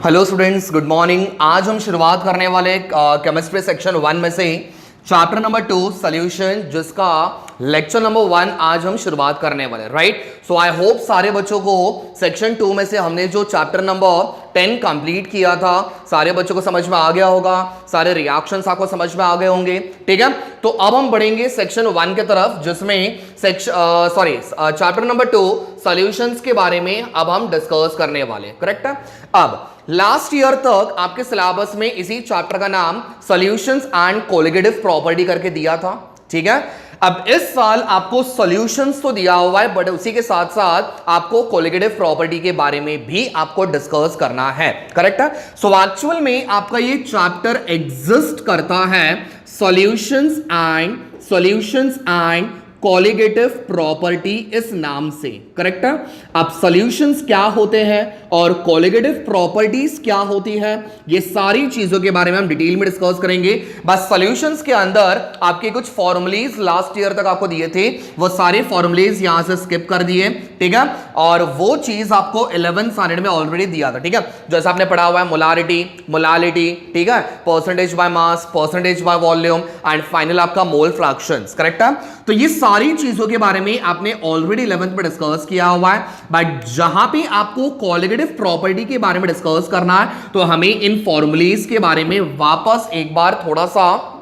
Hello students, good morning. आज हम शुरुआत करने वाले केमिस्ट्री सेक्शन 1 में से चैप्टर नंबर 2 सॉल्यूशन, जिसका लेक्चर नंबर 1 आज हम शुरुआत करने वाले, राइट। सो आई होप सारे बच्चों को सेक्शन 2 में से हमने जो चैप्टर नंबर 10 कंप्लीट किया था, सारे बच्चों को समझ में आ गया होगा, सारे रिएक्शंस आपको समझ में आ गए होंगे, ठीक है। तो अब हम बढ़ेंगे सेक्शन 1 की तरफ, जिसमें चैप्टर नंबर 2 सॉल्यूशंस के बारे में अब हम डिस्कस करने वाले, करेक्ट है। अब लास्ट ईयर तक आपके सिलेबस में इसी चैप्टर का नाम सॉल्यूशंस एंड कोलिगेटिव प्रॉपर्टी करके दिया था, ठीक है। अब इस साल आपको सॉल्यूशंस तो दिया हुआ है, बट उसी के साथ साथ आपको कोलिगेटिव प्रॉपर्टी के बारे में भी आपको डिस्कस करना है, करेक्ट है। सो एक्चुअल में आपका ये चैप्टर एग्जिस्ट करता है सॉल्यूशंस एंड कोलिगेटिव प्रॉपर्टी इस नाम से, करेक्ट है। अब सॉल्यूशंस क्या होते हैं और कोलिगेटिव प्रॉपर्टीज क्या होती है, ये सारी चीजों के बारे में हम डिटेल में डिस्कस करेंगे। बस सॉल्यूशंस के अंदर आपके कुछ फॉर्मुलेज लास्ट ईयर तक आपको दिए थे, वो सारे फॉर्मुलेज यहां से स्किप कर दिए, ठीक है। और वो चीज आपको 11th स्टैंडर्ड में ऑलरेडी दिया था, ठीक है। जैसे आपने पढ़ा हुआ है मोलारिटी, ठीक है, percentage by mass, percentage by volume and final आपका मोल फ्रैक्शंस, करेक्ट है। तो ये सारी चीजों के बारे में आपने ऑलरेडी 11th में डिस्कस किया हुआ है, बट जहां पे आपको कोलिगेटिव प्रॉपर्टी के बारे में डिस्कस करना है, तो हमें इन फॉर्मूलेज के बारे में वापस एक बार थोड़ा सा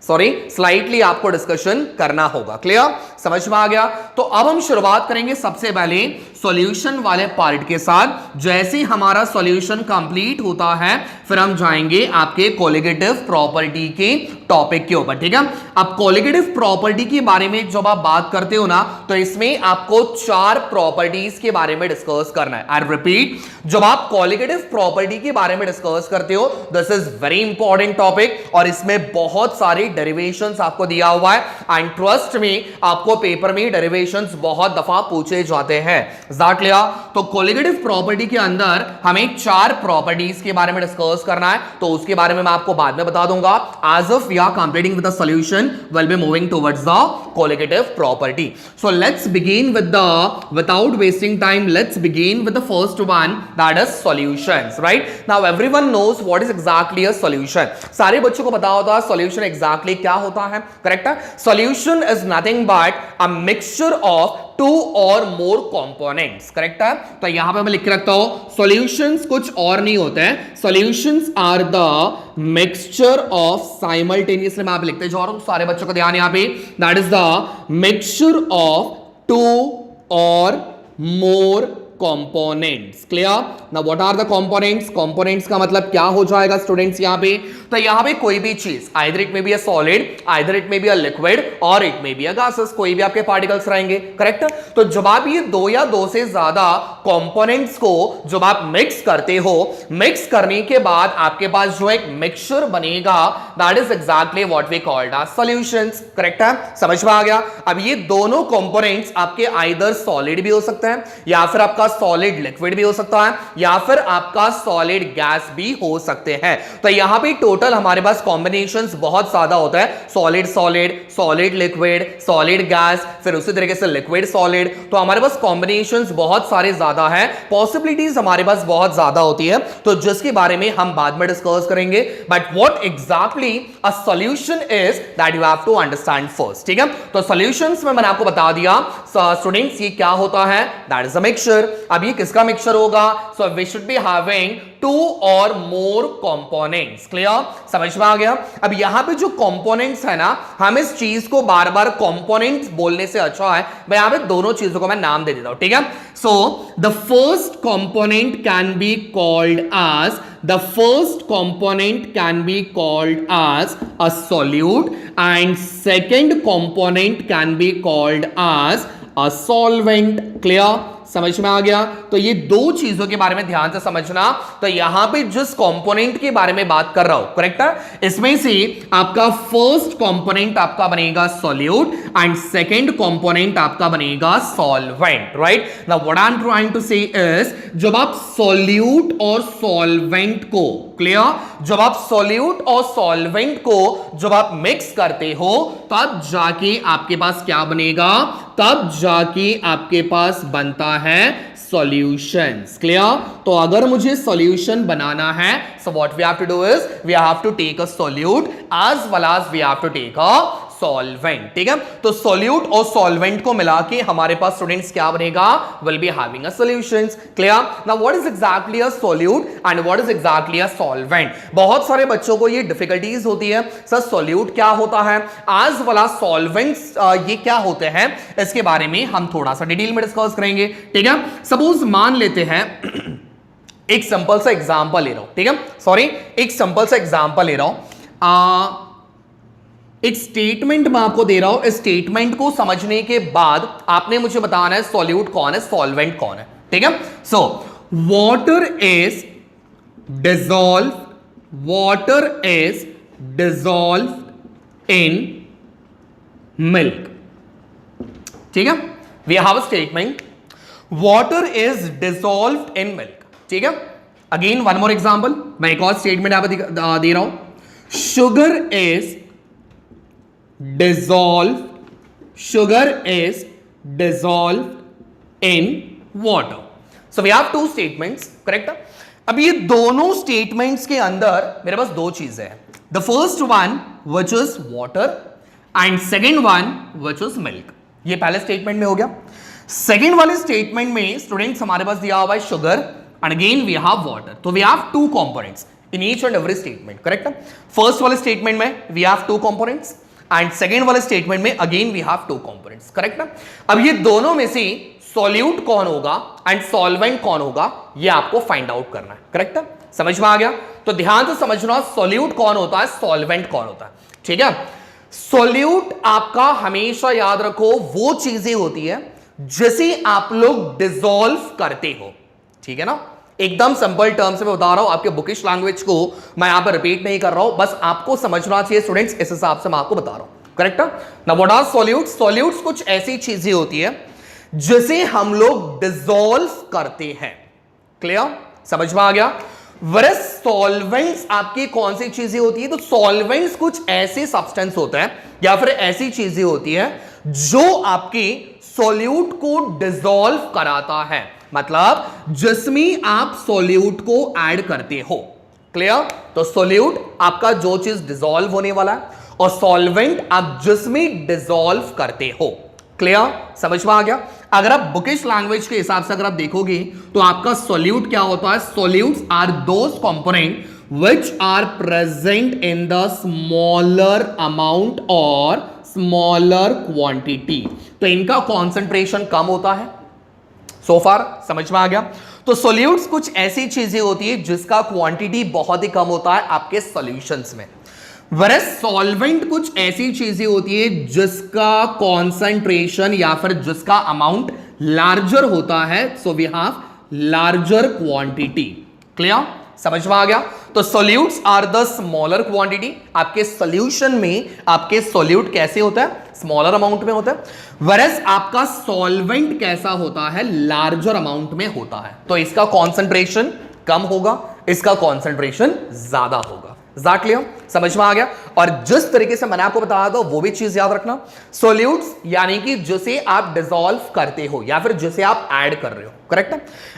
स्लाइटली आपको डिस्कशन करना होगा। क्लियर, समझ में आ गया। तो अब हम शुरुआत करेंगे सबसे पहले सॉल्यूशन वाले पार्ट के साथ। जैसे हमारा सॉल्यूशन कंप्लीट होता है, फिर हम जाएंगे आपके कोलिगेटिव प्रॉपर्टी के टॉपिक के ऊपर, ठीक है। अब कोलिगेटिव प्रॉपर्टी के बारे में जब आप बात करते हो ना, तो इसमें आपको 4 प्रॉपर्टीज के बारे में डिस्कस करना है। आई रिपीट, जब आप कोलिगेटिव प्रॉपर्टी के बारे में डिस्कस करते हो, this is very important topic, और इसमें बहुत सारे डेरिवेशंस आपको दिया हुआ है, एंड ट्रस्ट में आपको पेपर में डेरिवेशंस बहुत दफा पूछे जाते हैं। That clear. तो कोलिगेटिव प्रॉपर्टी के अंदर हमें 4 प्रॉपर्टीज के बारे में डिस्कस करना है, तो उसके बारे में मैं आपको बाद में बता दूंगा। As of we are completing with the solution, will be moving towards the colligative property. So let's begin with the, without wasting time, let's begin with the first one, that is solutions, right. Now everyone knows what is exactly a solution. सारे बच्चों को पता होता है solution exactly क्या होता है, correct है। Solution is nothing but a mixture of 2 और मोर कंपोनेंट्स, करेक्ट है। तो यहां पे मैं लिख के रखता हूं, सॉल्यूशंस कुछ और नहीं होते हैं, solutions are the mixture of simultaneously, मैं आप लिखते जा रहा हूं, सारे बच्चों का ध्यान यहां पे, that is the mixture of 2 और more components. Clear. Now what are the components? Components का मतलब क्या हो जाएगा स्टूडेंट्स यहां पे? तो यहां पे कोई भी चीज, either it may be a solid, either it may be a liquid, और it may be a gases, कोई भी आपके पार्टिकल्स रहेंगे, करेक्ट। तो जब आप ये 2 या 2 से ज्यादा कंपोनेंट्स को जब आप मिक्स करते हो, मिक्स करने के बाद आपके पास जो एक मिक्सचर बनेगा, that is exactly what we called as solutions, correct है। समझ में आ गया। अब ये दोनों कंपोनेंट्स आपके आइदर सॉलिड भी हो सकते हैं, या फिर आपका सॉलिड लिक्विड भी हो सकता है, या फिर आपका सॉलिड गैस भी हो सकते हैं। तो यहां पे टोटल हमारे पास कॉम्बिनेशंस बहुत ज्यादा होता है, solid solid, solid liquid, solid gas, फिर उसी तरीके से लिक्विड सॉलिड। तो हमारे पास कॉम्बिनेशंस बहुत सारे ज्यादा है, पॉसिबिलिटीज हमारे पास बहुत ज्यादा होती है, तो जिसके बारे में हम बाद में डिस्कस करेंगे। But what exactly a solution is, that you have to understand first, ठीक है। तो सॉल्यूशंस में मैंने आपको बता दिया स्टूडेंट्स ये क्या होता है, दैट इज अ मिक्सचर। अब ये किसका मिक्सचर होगा? So we should be having 2 और मोर कंपोनेंट्स। क्लियर, समझ में आ गया। अब यहां पे जो कंपोनेंट्स है ना, हम इस चीज को बार बार कंपोनेंट्स बोलने से अच्छा है मैं यहां पे दोनों चीजों को मैं नाम दे देता हूं, ठीक है। So the first component can be called as, the first component can be called as a solute and second component can be called as a solvent. Clear, समझ में आ गया। तो ये 2 चीजों के बारे में ध्यान से समझना। तो यहां पे जिस कंपोनेंट के बारे में बात कर रहा हूं, करेक्ट है, इसमें से आपका फर्स्ट कंपोनेंट आपका बनेगा सॉल्यूट एंड सेकंड कंपोनेंट आपका बनेगा solvent, right. Now what I am trying to say is, जब आप सॉल्यूट और सॉल्वेंट को, क्लियर, जब आप सॉल्यूट और सॉल्वेंट को जब आप मिक्स करते हो, तब जाके आपके पास क्या बनेगा? तब जाके आपके पास बनता है सॉल्यूशंस। क्लियर? तो अगर मुझे सॉल्यूशन बनाना है, so what we have to do is we have to take a solute as well as we have to take a solvent. ठीक है, तो सॉल्यूट और सॉल्वेंट को मिला के हमारे पास स्टूडेंट्स क्या बनेगा? Will be having a solutions. Clear? Now what is exactly a solute and what is exactly a solvent? बहुत सारे बच्चों को ये डिफिकल्टीज होती है, सर सॉल्यूट क्या होता है, एज वेल एज सॉल्वेंट्स ये क्या होते हैं, इसके बारे में हम थोड़ा सा डिटेल में डिस्कस करेंगे। ठीक है, सपोज मान लेते हैं एक सिंपल सा एग्जांपल ले रहा हूं। ठीक है, सॉरी एक सिंपल सा एग्जांपल ले रहा हूं। एक स्टेटमेंट मैं आपको दे रहा हूं, इस स्टेटमेंट को समझने के बाद आपने मुझे बताना है सॉल्यूट कौन है, सॉल्वेंट कौन है। ठीक है, so water is dissolve in milk. ठीक है, we have a statement water is dissolve in milk. ठीक है, अगेन वन मोर एग्जांपल, मैं एक और स्टेटमेंट यहां पर दे रहा हूं, sugar is dissolved in water. So we have two statements, correct? अब ये दोनों स्टेटमेंट्स के अंदर मेरे पास दो चीजें हैं, the first one which is water and second one which is milk. ये पहले स्टेटमेंट में हो गया। सेकेंड वाले स्टेटमेंट में स्टूडेंट्स हमारे पास दिया हुआ है sugar and again we have water, तो we have two components in each and every statement, correct? First वाले स्टेटमेंट में we have two components and second वाले स्टेटमेंट में again we have two components, correct ना? अब ये दोनों में से सॉल्यूट कौन होगा एंड सॉल्वेंट कौन होगा, ये आपको फाइंड आउट करना है, करेक्ट? समझ में आ गया? तो ध्यान से समझना, सॉल्यूट कौन होता है, सॉल्वेंट कौन होता है। ठीक है, सॉल्यूट आपका हमेशा याद रखो वो चीजें होती है जिसे आप लोग डिसॉल्व करते हो। ठीक है ना, एकदम सिंपल टर्म्स में बता रहा हूं, आपके बुकिश लैंग्वेज को मैं यहां पर रिपीट नहीं कर रहा हूं, बस आपको समझना चाहिए स्टूडेंट्स, इस हिसाब से मैं आपको बता रहा हूं, correct? Now what are solutes? Solutes कुछ ऐसी चीजें होती है जिसे हम लोग डिसॉल्व करते हैं। क्लियर? समझ में आ गया? वरस सॉल्वेंट्स आपकी कौन सी चीजें होती है? तो सॉल्वेंट्स कुछ ऐसे सब्सटेंस होते हैं या फिर ऐसी चीजें होती है जो आपके सॉल्यूट को डिसॉल्व कराता है, मतलब जिसमें आप सॉल्यूट को ऐड करते हो। क्लियर? तो सॉल्यूट आपका जो चीज डिसॉल्व होने वाला है और सॉल्वेंट आप जिसमें डिसॉल्व करते हो। क्लियर? समझ में आ गया? अगर आप बुकिश लैंग्वेज के हिसाब से अगर आप देखोगे तो आपका सॉल्यूट क्या होता है? Solutes are those component which are present in the smaller amount और smaller quantity, तो इनका कॉन्सेंट्रेशन कम होता है। सो फार समझ में आ गया? तो सॉल्यूट्स कुछ ऐसी चीजें होती है जिसका क्वांटिटी बहुत ही कम होता है आपके सॉल्यूशंस में, वरस सॉल्वेंट कुछ ऐसी चीजें होती है जिसका कॉन्सेंट्रेशन या फिर जिसका अमाउंट लार्जर होता है। So we have larger quantity. Clear? समझ में आ गया? तो solutes are the smaller quantity. आपके सॉल्यूशन में आपके सॉल्यूट कैसे होता है? स्मॉलर अमाउंट में होता है, वरस आपका सॉल्वेंट कैसा होता है? लार्जर अमाउंट में होता है। तो इसका कॉन्सेंट्रेशन कम होगा, इसका कॉन्सेंट्रेशन ज्यादा होगा। क्लियर? समझ में आ गया? और जिस तरीके से मैंने आपको बताया था वो भी चीज याद रखना, सॉल्यूट्स यानी कि जिसे आप डिसॉल्व करते हो या फिर जिसे आप ऐड कर रहे हो, करेक्ट?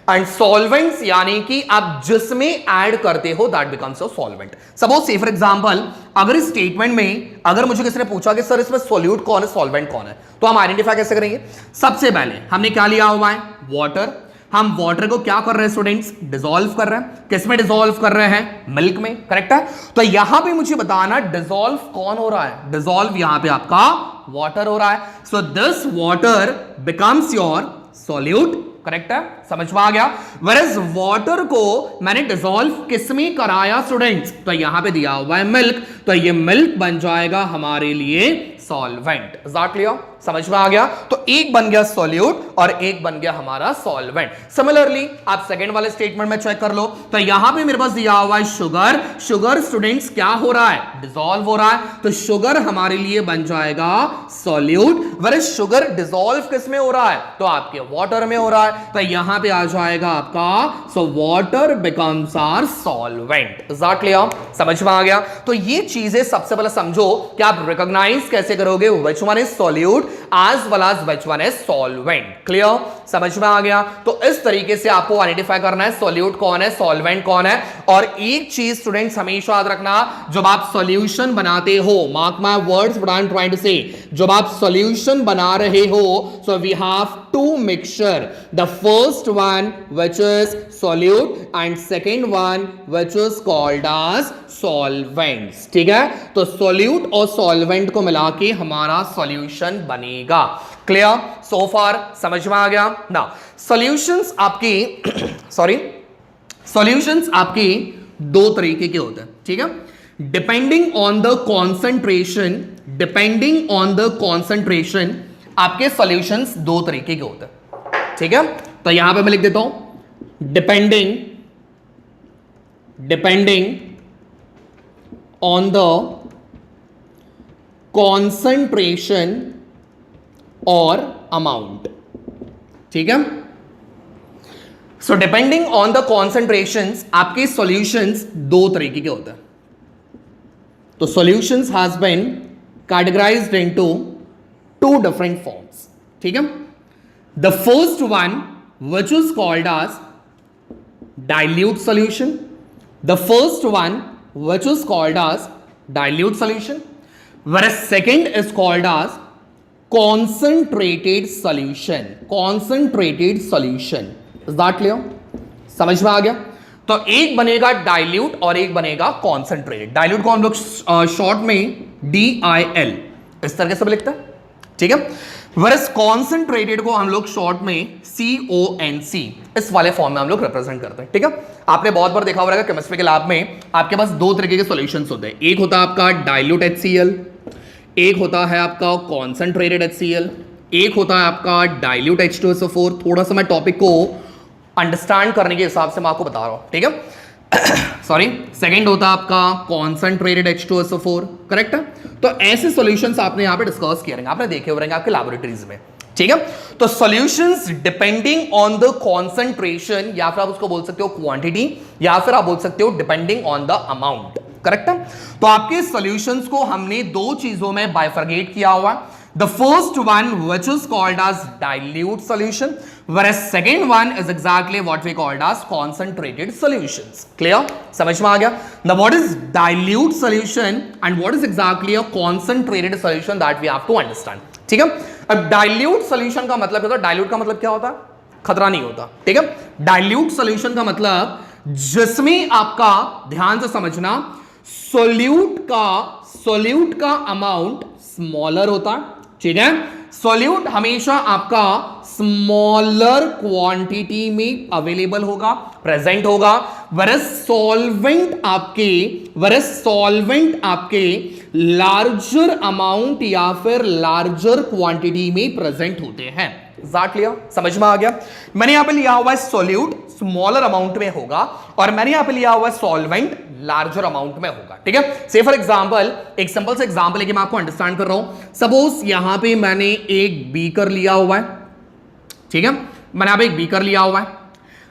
एंड सॉल्वेंट्स यानी कि आप जिसमें ऐड करते हो that becomes a solvent. Suppose से फॉर एग्जांपल, अगर इस स्टेटमेंट में अगर मुझे किसी ने पूछा कि सर इसमें सॉल्यूट कौन है, सॉल्वेंट कौन है, तो हम आइडेंटिफाई कैसे करेंगे? सबसे पहले हमने क्या लिया हुआ है? वाटर। हम वाटर को क्या कर रहे हैं स्टूडेंट्स? डिसॉल्व कर रहे हैं। किसमें डिसॉल्व कर रहे हैं? मिल्क में, करेक्ट है? तो यहां पे मुझे बताना डिसॉल्व कौन हो रहा है? डिसॉल्व यहां पे आपका वाटर हो रहा है। So this water becomes your solute, correct है? समझ में आ गया? वरस वाटर को मैंने डिसॉल्व किसमें कराया स्टूडेंट्स? तो यहां पे दिया हुआ है मिल्क, तो ये मिल्क बन जाएगा हमारे लिए सॉल्वेंट। क्लियर? समझ में आ गया? तो एक बन गया सॉल्यूट और एक बन गया हमारा सॉल्वेंट। सिमिलरली आप सेकंड वाले स्टेटमेंट में चेक कर लो, तो यहां पे मेरे पास दिया हुआ है शुगर। शुगर स्टूडेंट्स क्या हो रहा है? डिसॉल्व हो रहा है, तो शुगर हमारे लिए बन जाएगा सॉल्यूट। वरस शुगर डिसॉल्व किस में हो रहा है? तो आपके वाटर में हो रहा है, तो यहां पे आ जाएगा आपका so water becomes our solvent. Clear? समझ में आ गया? तो ये चीजें सबसे पहले समझो कि आप रिकॉग्नाइज कैसे करोगे, which one is solute as well as which one is solvent. Clear? समझ में आ गया? तो इस तरीके से आपको आइडेंटिफाई करना है सॉल्यूट कौन है, सॉल्वेंट कौन है। और एक चीज स्टूडेंट्स हमेशा याद रखना, जब आप सॉल्यूशन बनाते हो, mark my words what I am trying to say, जब आप सॉल्यूशन बना रहे हो, so we have to mixture, the first one which is solute and second one which is called as solvents. ठीक है, तो सॉल्यूट और सॉल्वेंट को मिला के हमारा सॉल्यूशन बनेगा। क्लियर? सो फार समझ में आ गया ना? सॉल्यूशंस आपकी सॉल्यूशंस आपकी दो तरीके के होते हैं। ठीक है, डिपेंडिंग ऑन द कॉन्सेंट्रेशन आपके सॉल्यूशंस दो तरीके के होते हैं। ठीक है, तो यहां पे मैं लिख देता हूं डिपेंडिंग ऑन द कॉन्सेंट्रेशन और अमाउंट। ठीक है, so depending on the concentrations आपके सॉल्यूशंस दो तरीके के होते हैं। तो solutions has been categorized into two different forms. ठीक है, the first one which is called as dilute solution, the first one which is called as dilute solution, whereas second is called as concentrated solution. Is that clear? समझ में आ गया? तो एक बनेगा dilute और एक बनेगा कॉन्सेंट्रेटेड। डाइल्यूट को हम लोग शॉर्ट में DIL इस तरह से लिखते हैं। ठीक है, whereas कॉन्सेंट्रेटेड को हम लोग शॉर्ट में CONC इस वाले फॉर्म में हम लोग रिप्रेजेंट करते हैं। ठीक है, आपने बहुत बार देखा होगा केमिस्ट्री के लैब में आपके पास दो तरीके के सॉल्यूशंस होते हैं। एक होता है आपका डाइल्यूट HCl, एक होता है आपका कॉन्सेंट्रेटेड HCl, एक होता है आपका डाइल्यूट H2SO4। थोड़ा सा मैं टॉपिक को अंडरस्टैंड करने के हिसाब से मैं आपको बता रहा हूं। ठीक है, सॉरी, सेकंड होता है आपका कॉन्सेंट्रेटेड H2SO4। करेक्ट है, तो ऐसे सॉल्यूशंस आपने यहां पे डिस्कस किए रहेंगे, आपने देखे हुए रहेंगे आपके लैबोरेटरीज में। ठीक है, तो solutions depending on the concentration, या फिर आप उसको बोल सकते हो क्वांटिटी, या फिर आप बोल सकते हो depending on the amount. Correct है, तो आपके सॉल्यूशंस को हमने दो चीजों में बाइफरगेट किया हुआ है। The first one which is called as dilute solution, whereas second one is exactly what we called as concentrated solutions. Clear? समझ में आ गया? Now what is dilute solution and what is exactly a concentrated solution that we have to understand. ठीक है, अब dilute solution का मतलब क्या होता है? Dilute का मतलब क्या होता है? खतरा नहीं होता। ठीक है, dilute solution का मतलब जिसमें आपका, ध्यान से समझना, सोल्यूट का अमाउंट स्मॉलर होता है। ठीक है, सॉल्यूट हमेशा आपका स्मॉलर क्वांटिटी में अवेलेबल होगा, प्रेजेंट होगा, वरस सॉल्वेंट आपके लार्जर अमाउंट या फिर लार्जर क्वांटिटी में प्रेजेंट होते हैं। That clear? समझ में आ गया? मैंने यहां पे लिया हुआ है सॉल्यूट स्मॉलर अमाउंट में होगा और मैंने यहां पे लिया हुआ है सॉल्वेंट लार्जर अमाउंट में होगा। ठीक है, से फॉर एग्जांपल एक सिंपल से एग्जांपल लेके मैं आपको अंडरस्टैंड कर रहा हूं। सपोज यहां पे मैंने एक बीकर लिया हुआ है। ठीक है, मैंने यहां पे एक बीकर लिया हुआ है।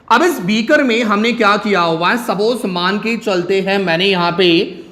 अब इस बीकर में हमने क्या किया हुआ है, सपोज मान के चलते हैं मैंने यहां पे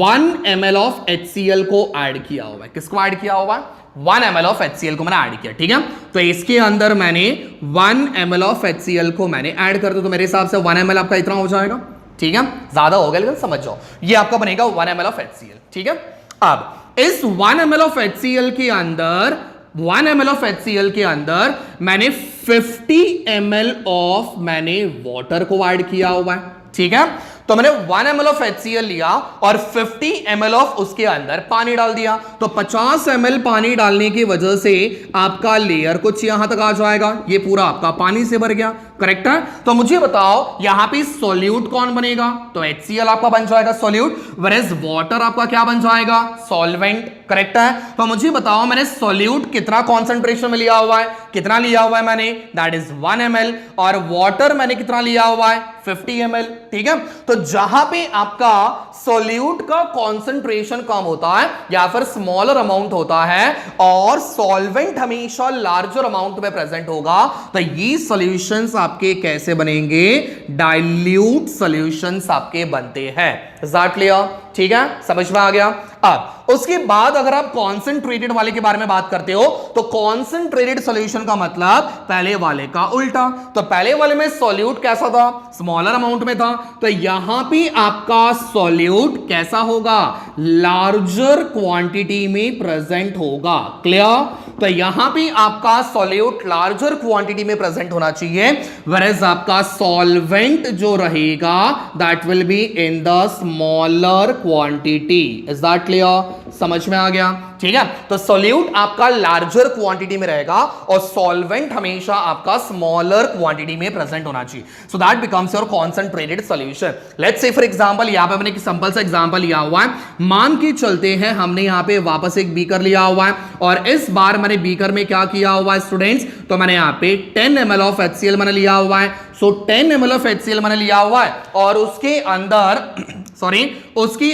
1 ml ऑफ HCl को ऐड किया हुआ है। किसको ऐड किया हुआ है? 1 ml ऑफ HCl को मैंने ऐड किया। ठीक है, तो इसके अंदर मैंने 1 ml ऑफ HCl को मैंने ऐड कर दिया, तो मेरे हिसाब से 1 ml आपका इतना हो जाएगा। ठीक है, ज्यादा हो गया लेकिन समझ जाओ, ये आपका बनेगा 1 ml ऑफ HCl। ठीक है, अब इस 1 ml ऑफ HCl के अंदर 1 ml ऑफ HCl के अंदर मैंने 50 ml ऑफ मैंने वाटर को ऐड किया हुआ है। ठीक है, तो मैंने 1 ml ऑफ HCl लिया और 50 ml ऑफ उसके अंदर पानी डाल दिया, तो 50 ml पानी डालने की वजह से आपका लेयर कुछ यहां तक आ जाएगा, ये पूरा आपका पानी से भर गया। करेक्ट है, तो मुझे बताओ यहां पे सॉल्यूट कौन बनेगा? तो HCl आपका बन जाएगा सॉल्यूट, whereas वाटर आपका क्या बन जाएगा? सॉल्वेंट। करेक्ट है, तो मुझे बताओ मैंने सॉल्यूट कितना कॉन्सेंट्रेशन में लिया हुआ है? कितना लिया हुआ है मैंने? दैट इज 1 ml, और वाटर मैंने कितना लिया हुआ है? 50 ml। ठीक है, तो जहां पे आपका सॉल्यूट का कॉन्सेंट्रेशन कम होता है या फिर स्मॉलर अमाउंट होता है और सॉल्वेंट हमेशा लार्जर अमाउंट में प्रेजेंट होगा, तो ये सॉल्यूशंस आपके कैसे बनेंगे? डाइल्यूट सॉल्यूशंस आपके बनते हैं। Is that clear? ठीक है, समझ में आ गया? अब उसके बाद अगर आप कॉन्सेंट्रेटेड वाले के बारे में बात करते हो तो कॉन्सेंट्रेटेड सॉल्यूशन का मतलब पहले वाले का उल्टा। तो पहले वाले में सॉल्यूट कैसा था, स्मॉलर अमाउंट में था, तो यहां भी आपका सॉल्यूट कैसा होगा, लार्जर क्वांटिटी में प्रेजेंट होगा। क्लियर? तो यहां भी आपका सॉल्यूट लार्जर क्वांटिटी में प्रेजेंट होना चाहिए, वेयरएज आपका सॉल्वेंट जो रहेगा that will be in the smaller quantity. Is that clear? समझ में आ गया? ठीक है, तो सॉल्यूट आपका लार्जर क्वांटिटी में रहेगा और सॉल्वेंट हमेशा आपका स्मॉलर क्वांटिटी में प्रेजेंट होना चाहिए, so that becomes your concentrated solution. Let's say for example यहां पे मैंने एक सिंपल सा एग्जांपल लिया हुआ है, मान के चलते हैं हमने यहां पे वापस एक बीकर लिया हुआ है और इस बार मैंने बीकर में क्या किया हुआ है स्टूडेंट्स, तो मैंने यहां पे 10 ml ऑफ HCl मैंने लिया हुआ है। सो 10 ml ऑफ HCl मैंने लिया हुआ है और उसके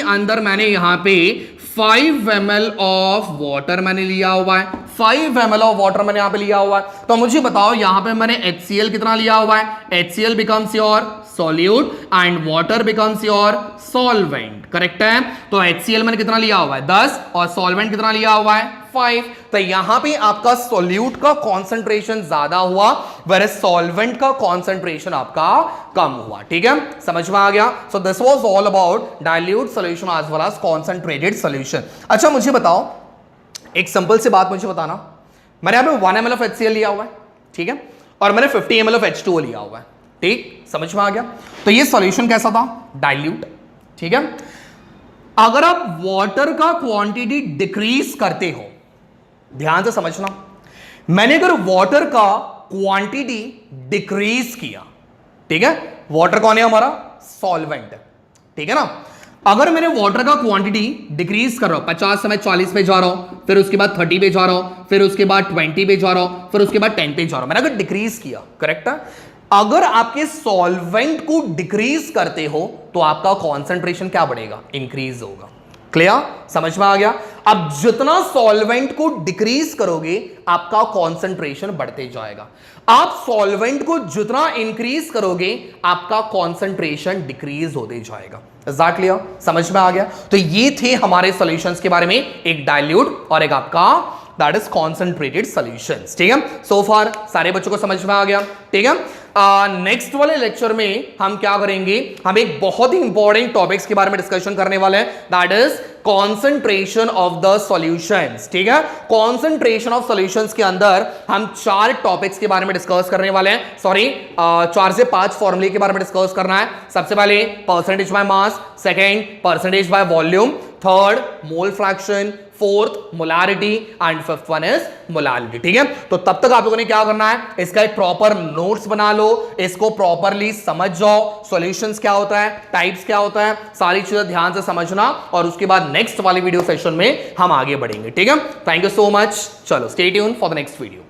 अंदर मैंने यहां पे 5 ml ऑफ वाटर मैंने लिया हुआ है, 5 ml ऑफ वाटर मैंने यहां पे लिया हुआ है। तो मुझे बताओ यहां पे मैंने HCl कितना लिया हुआ है, HCl becomes your solute and water becomes your solvent, correct है? तो HCl मैंने कितना लिया हुआ है 10 और सॉल्वेंट कितना लिया हुआ है 5। तो यहां पे आपका सॉल्यूट का कॉन्सेंट्रेशन ज्यादा हुआ, वेयरएज सॉल्वेंट का कॉन्सेंट्रेशन आपका कम हुआ। ठीक है, समझ में आ गया? So this was all about dilute solution as well as concentrated solution. अच्छा मुझे बताओ, एक सिंपल सी बात मुझे बताना, मैंने यहां पे 1 ml ऑफ HCl लिया हुआ है, ठीक है, और मैंने 50 ml ऑफ H2O लिया हुआ है। ठीक, समझ में आ गया? तो ये सॉल्यूशन कैसा था, डाइल्यूट। ठीक है, अगर आप वाटर का क्वांटिटी डिक्रीज करते हो, ध्यान से समझना, मैंने अगर वाटर का क्वांटिटी डिक्रीज किया, ठीक है, वाटर कौन है हमारा, सॉल्वेंट, ठीक है ना, अगर मैंने वाटर का क्वांटिटी डिक्रीज कर रहा हूं, 50 से मैं 40 पे जा रहा हूं, फिर उसके बाद 30 पे जा रहा हूं, फिर उसके बाद 20 पे जा रहा हूं, फिर उसके बाद 10 पे जा रहा हूं, मैंने अगर डिक्रीज किया, करेक्ट है, अगर आपके सॉल्वेंट को डिक्रीज करते हो तो आपका कॉन्सेंट्रेशन क्या बढ़ेगा, इंक्रीज होगा। क्लियर? समझ में आ गया? अब जितना सॉल्वेंट को डिक्रीज करोगे आपका कॉन्सेंट्रेशन बढ़ते जाएगा, आप सॉल्वेंट को जितना इंक्रीज करोगे आपका कॉन्सेंट्रेशन डिक्रीज होते जाएगा। Is that clear? समझ में आ गया? तो ये थे हमारे सॉल्यूशंस के बारे में, एक डाइल्यूट और एक आपका दैट इज कॉन्सेंट्रेटेड सॉल्यूशंस। ठीक है, सो फार सारे बच्चों को समझ में आ गया? ठीक है, नेक्स्ट वाले लेक्चर में हम क्या करेंगे, हम एक बहुत ही इंपॉर्टेंट टॉपिक्स के बारे में डिस्कशन करने वाले हैं, that is concentration of the solutions. ठीक है, कॉन्सेंट्रेशन ऑफ सॉल्यूशंस के अंदर हम 4 टॉपिक्स के बारे में डिस्कस करने वाले हैं, 4 से 5 फॉर्मूले के बारे में डिस्कस करना है। सबसे पहले percentage by mass, second percentage by volume, third mole fraction, fourth molarity and fifth one is molality. ठीक है, तो तब तक आप लोगों ने क्या करना है, इसका एक प्रॉपर नोट्स बना लो, इसको प्रॉपरली समझ जाओ, सॉल्यूशंस क्या होता है, टाइप्स क्या होता है, सारी चीजें ध्यान से समझना और उसके बाद नेक्स्ट वाले वीडियो सेशन में हम आगे बढ़ेंगे। ठीक है, थैंक यू सो मच, चलो stay tune for the next video.